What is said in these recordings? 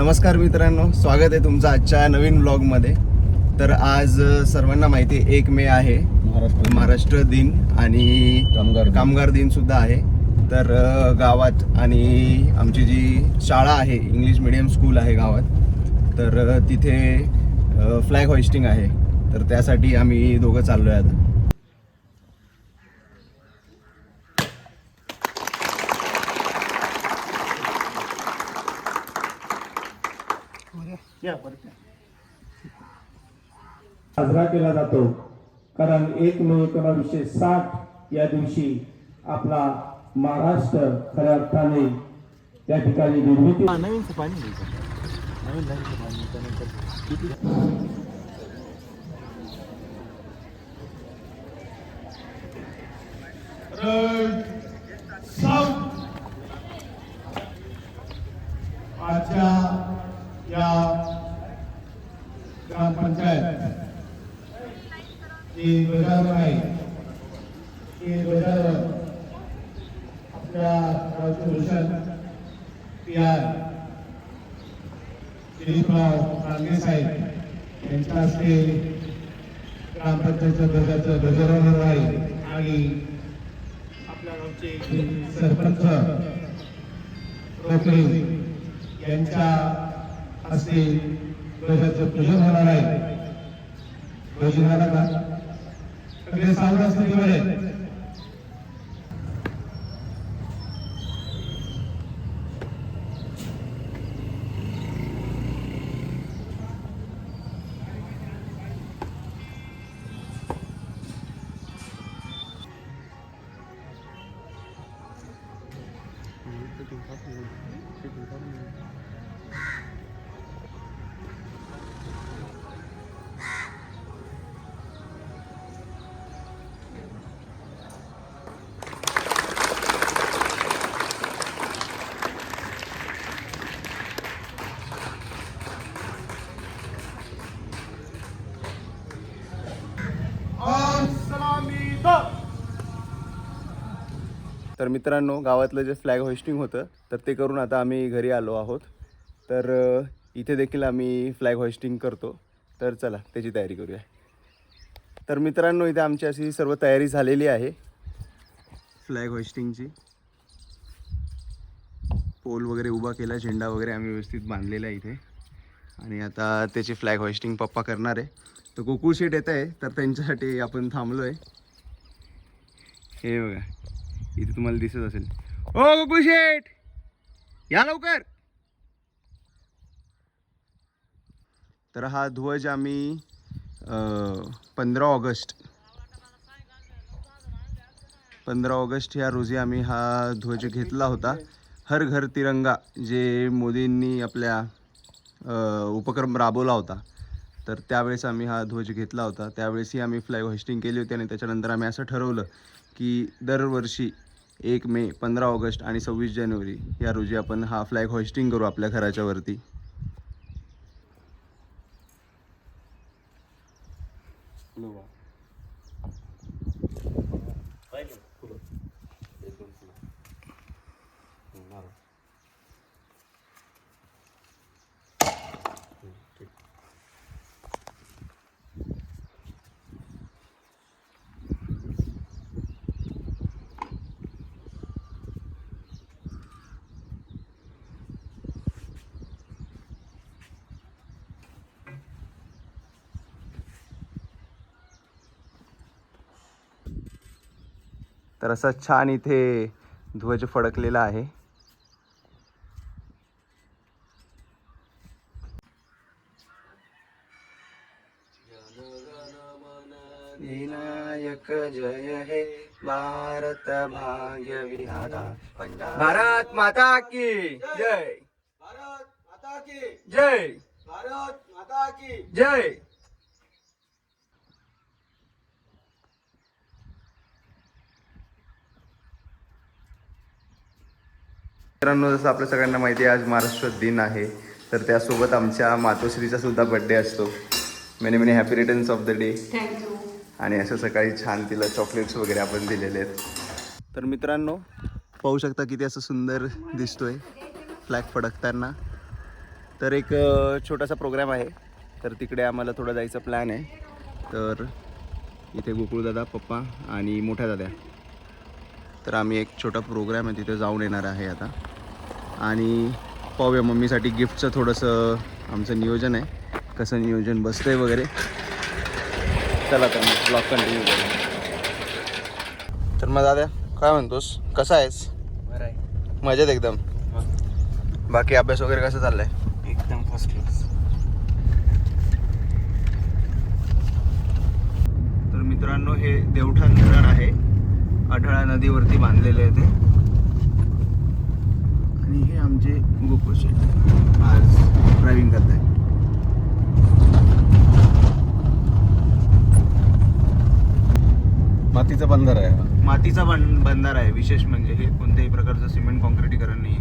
नमस्कार मित्रांनो, स्वागत आहे तुमचं आजच्या नवीन व्लॉगमध्ये। तर आज सर्वांना माहिती आहे 1 मे आहे महाराष्ट्र दिन आणि कामगार दिन सुद्धा आहे। तर गावात आणि आमची जी शाळा आहे, इंग्लिश मीडियम स्कूल आहे गावात, तर तिथे फ्लॅग होइस्टिंग आहे। तर त्यासाठी आम्ही दोघं चाललोय आता। साजरा केला जातो, कारण 1 मे 1960 या दिवशी आपला महाराष्ट्र खऱ्या अर्थाने त्या ठिकाणी निर्मिती आजच्या या ग्रामपंचायत जे ध्वजारोहण आहे ते ध्वजारोहण आपल्या गावचे भूषण PR दिलीपराव रांगे साहेब यांच्या हस्ते ग्रामपंचायतच्या ध्वजारोहण आहे आणि आपल्या गावचे सरपंच रोकडे यांच्या हस्ते ध्वजाचं पूजन होणार आहे। ध्वज झाला का? सगळे सावध असतील बरे। तर मित्रांनो, गावातलं जे फ्लॅग होइस्टिंग होतं तर ते करून आता आम्ही घरी आलो आहोत। तर इथे देखील आम्ही फ्लॅग होइस्टिंग करतो। तर चला त्याची तयारी करूया। तर मित्रांनो, इथे आमची अशी सर्व तयारी झालेली आहे फ्लॅग होइस्टिंगची। पोल वगैरे उभा केला, झेंडा वगैरे आम्ही व्यवस्थित बांधलेला आहे इथे, आणि आता त्याची फ्लॅग होइस्टिंग पप्पा करणार आहे। तर गोकुळ शेट येत आहे, तर त्यांच्यासाठी आपण थांबलो आहे। हे बघा, इथे तुम्हाला दिसत असेल। ओ गोकुळ शेठ, या लवकर। तर हा ध्वज आम्ही 15 ऑगस्ट या रोजी आम्ही हा ध्वज घेतला होता। हर घर तिरंगा जे मोदींनी आपल्या उपक्रम राबवला होता, तर त्यावेळेस आम्ही हा ध्वज घेतला होता। त्यावेळेसही आम्ही फ्लॅग होइस्टिंग केली होती, आणि त्याच्यानंतर आम्ही असं ठरवलं की दरवर्षी 1 मे, 15 ऑगस्ट आणि 26 जानेवारी या रोजी आपण हा फ्लॅग होइस्टिंग करू आपल्या घराच्या वरती। तर असा छान इथे ध्वज फडकलेला आहे। विनायक जय हे भारत भाग्य विधाता, भारत माता की जय, भारत माता की जय, भारत माता की जय। मित्रांनो, जसं आपल्या सगळ्यांना माहिती आहे आज महाराष्ट्र दिन आहे, तर त्यासोबत आमच्या मातोश्रीचा सुद्धा बर्थडे असतो। Many many happy returns of the day. Thank you. आणि असं सकाळी छान तिला चॉकलेट्स वगैरे आपण दिलेले आहेत। तर मित्रांनो, पाहू शकता किती असं सुंदर दिसतोय फ्लॅग फडकताना। तर एक छोटासा प्रोग्राम आहे, तर तिकडे आम्हाला थोडं जायचं प्लॅन आहे. तर इथे गोकुळदादा, पप्पा आणि मोठ्या दादा, तर आम्ही एक छोटा प्रोग्राम आहे तिथे जाऊन येणार आहे आता. आणि पाहूया मम्मीसाठी गिफ्टचं थोडंसं आमचं नियोजन आहे, कसं नियोजन बसतं आहे वगैरे. चला तर मग ब्लॉग कंटिन्यू करू. तर मग दादा काय म्हणतोस, कसा आहेस? बरं आहे, मजेत एकदम. बाकी अभ्यास वगैरे कसं चाललाय? एकदम फर्स्ट क्लास. तर मित्रांनो, हे देवठाण धरण आहे, अढळा नदीवरती बांधलेले आहे ते. आणि हे आमचे गोकुळ शेठ आज ड्रायव्हिंग करत आहे. मातीचा बंदर आहे. मातीचा बंधारा आहे. विशेष म्हणजे हे कोणत्याही प्रकारचं सिमेंट कॉन्क्रिटीकरण नाही.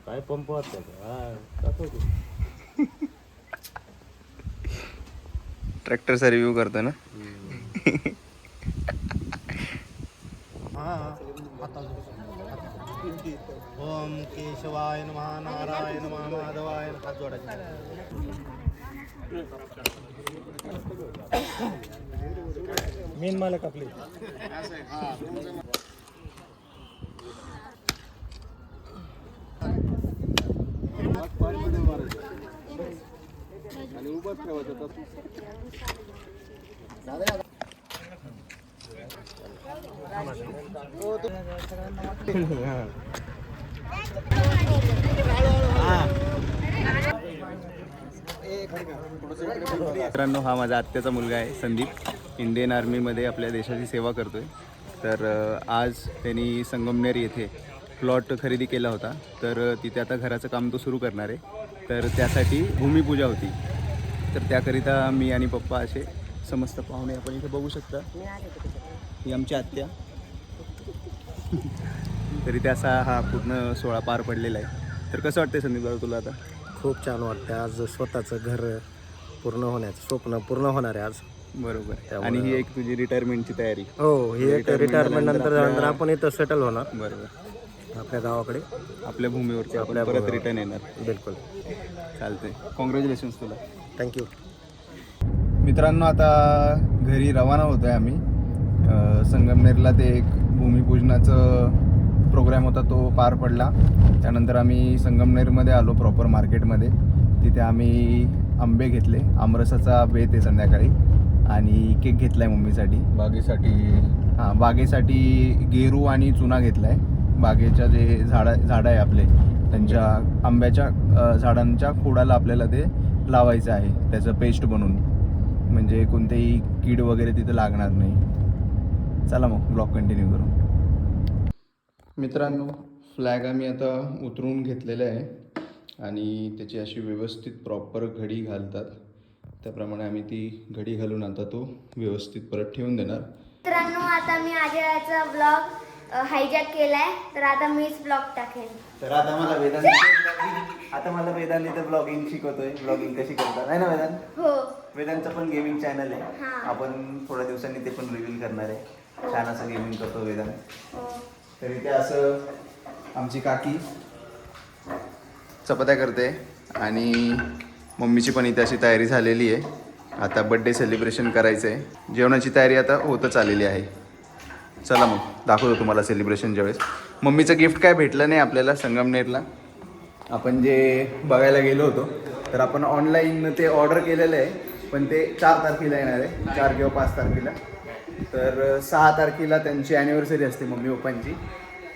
काय पंप ट्रॅक्टरचा रिव्ह्यू करतो ना. ओम केशवाय नमः, नारायण नमः, माधवाय नमः. हात जोडायचे. मेन मालक आपले. आणि उभंच ठेवायचं. मित्रांनो, हा माझा आत्याचा मुलगा आहे संदीप, इंडियन आर्मीमध्ये आपल्या देशाची सेवा करतोय. तर आज त्यांनी संगमनेर येथे प्लॉट खरेदी केला होता, तर तिथे आता घराचं काम तो सुरू करणार आहे. तर त्यासाठी भूमिपूजा होती, तर त्याकरिता मी आणि पप्पा असे समस्त पाहुणे आपण इथे बघू शकता. ही आमची आत्या. तरी त्याचा हा पूर्ण सोहळा पार पडलेला आहे. तर कसं वाटतंय संदीप दादा तुला आता? खूप छान वाटतं. आज स्वतःचं घर पूर्ण होण्याचं स्वप्न पूर्ण होणार आहे आज. बरोबर. त्यामुळं- आणि ही एक तुझी रिटायरमेंटची तयारी. हो, ही एक रिटायरमेंट नंतर आपल्या- आपण इथं सेटल होणार बरोबर. आपल्या गावाकडे. आपल्या भूमीवरती आपण आपल्या परत रिटर्न येणार. बिलकुल. चालतंय. कॉंग्रॅच्युलेशन्स तुला. थँक्यू. मित्रांनो, आता घरी रवाना होतो आहे आम्ही. संगमनेरला ते एक भूमिपूजनाचं प्रोग्राम होता, तो पार पडला. त्यानंतर आम्ही संगमनेरमध्ये आलो, प्रॉपर मार्केटमध्ये. तिथे आम्ही आंबे घेतले, आमरसाचा बेत आहे संध्याकाळी, आणि केक घेतला आहे मम्मीसाठी. बागेसाठी गेरू आणि चुना घेतला आहे. बागेच्या जे झाडं आहे आपले, त्यांच्या आंब्याच्या झाडांच्या खोडाला आपल्याला ते लावायचं आहे, त्याचं पेस्ट बनवून, म्हणजे कोणतेही कीड वगैरे तिथे लागणार नाही. चला मग ब्लॉग कंटिन्यू करू. मित्रांनो, फ्लॅग आम्ही आता उतरवून घेतलेला आहे आणि त्याची अशी व्यवस्थित प्रॉपर घडी घालतात, त्याप्रमाणे आम्ही ती घडी घालून आता तो व्यवस्थित परत ठेवून देणार. मित्रांनो, आता मी आजचा ब्लॉग हायजॅक केलाय, तर आता मीच ब्लॉग टाकेन. तर आता मला वेदांत इथं ब्लॉगिंग शिकवतोय. ब्लॉगिंग कशी करतात आहे ना वेदांत? हो. वेदांतचं पण गेमिंग चॅनल आहे. हां. आपण थोड्या दिवसांनी ते पण रिव्हील करणार आहे. छान असं गेमिंग करतो वेदांत. हो. तर इथे असं आमची काकी चपात्या करते आणि मम्मीची पण इथे अशी तयारी झालेली आहे. आता बड्डे सेलिब्रेशन करायचं आहे. जेवणाची तयारी आता होतच आलेली आहे. चला मग दाखवतो तुम्हाला सेलिब्रेशनच्या वेळेस. मम्मीचं गिफ्ट काय भेटलं नाही आपल्याला संगमनेरला. आपण जे बघायला गेलो होतो, तर आपण ऑनलाईन ते ऑर्डर केलेलं आहे, पण ते 4 तारखेला येणार आहे, 4 किंवा 5 तारखेला. तर 6 तारखेला त्यांची ॲनिव्हर्सरी असते मम्मी पप्पांची,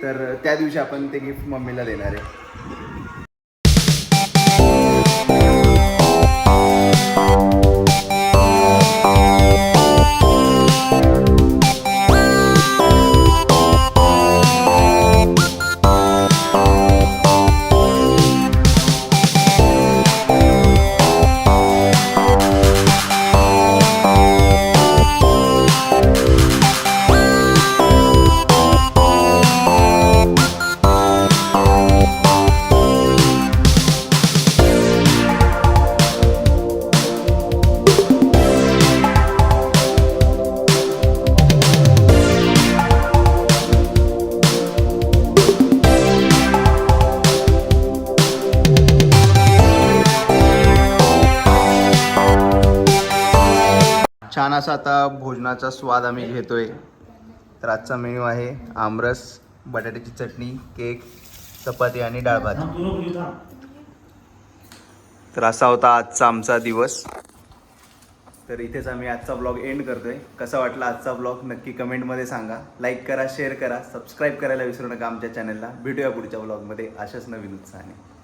तर त्या दिवशी आपण ते गिफ्ट मम्मीला देणार आहे. छान असा आता भोजनाचा स्वाद आम्ही घेतोय. तर आजचा मेन्यू आहे आमरस, बटाट्याची चटणी, केक, चपाती आणि डाळ भात. तर असा होता आजचा आमचा दिवस. तर इथेच आम्ही आजचा ब्लॉग एंड करतोय. कसा वाटला आजचा ब्लॉग नक्की कमेंटमध्ये सांगा. लाईक करा, शेअर करा, सबस्क्राईब करायला विसरू नका आमच्या चॅनलला. भेटूया पुढच्या ब्लॉगमध्ये अशाच नवीन उत्साहाने.